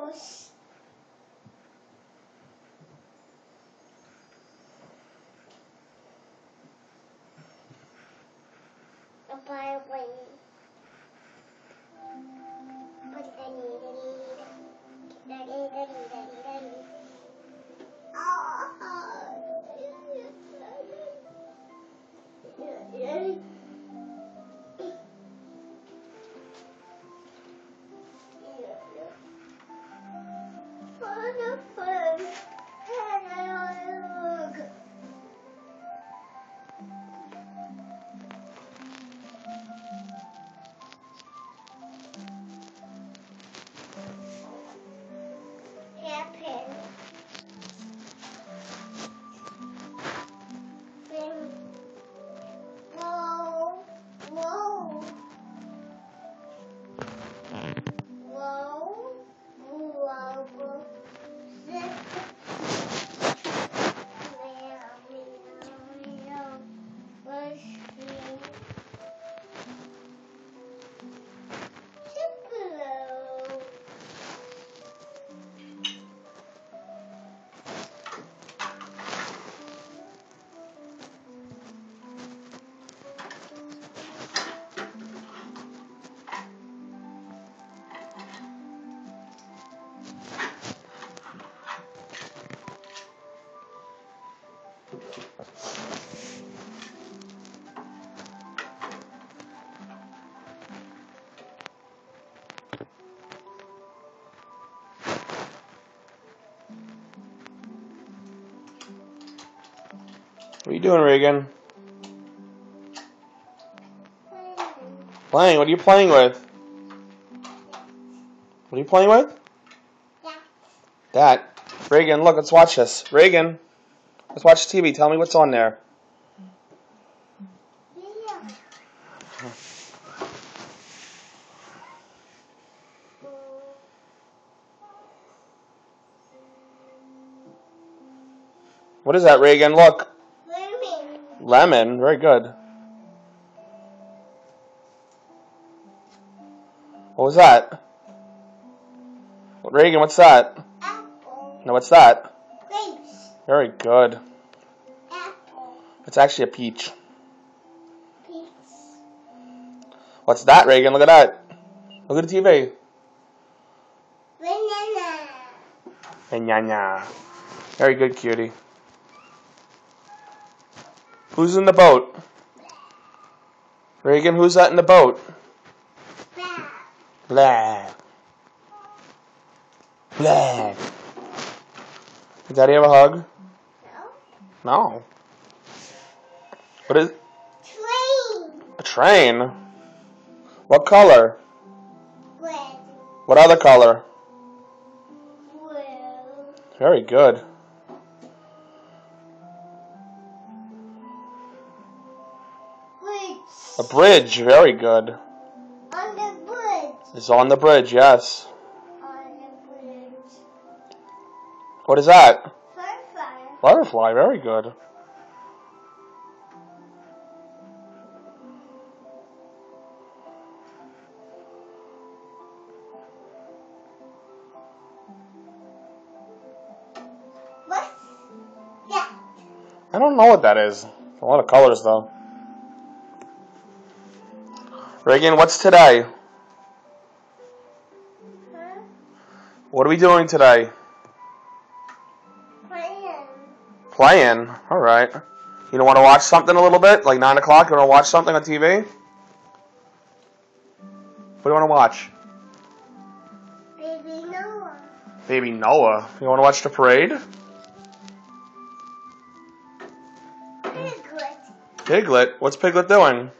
house. A fireplace. What are you doing, Reagan? Playing? What are you playing with? What are you playing with? That. Reagan, look, let's watch this. Reagan, let's watch TV. Tell me what's on there. What is that, Reagan? Look. Lemon. Lemon. Very good. What was that? Reagan, what's that? Apple. No, what's that? Grapes. Very good. Apple. It's actually a peach. Peach. What's that, Reagan? Look at that. Look at the TV. Banana. Banana. Very good, cutie. Who's in the boat? Reagan, who's that in the boat? Blah. Blah. Did Daddy have a hug? No. No. What is it? Train. A train? What color? Red. What other color? Blue. Very good. Bridge. A bridge. Very good. On the bridge. It's on the bridge, yes. On the bridge. What is that? Firefly. Butterfly. Very good. What's that? I don't know what that is. A lot of colors, though. Reagan, what's today? Huh? What are we doing today? Playing. Playing. All right. You don't want to watch something a little bit? Like 9 o'clock? You want to watch something on TV? What do you want to watch? Baby Noah. Baby Noah. You want to watch the parade? Piglet. Piglet? What's Piglet doing?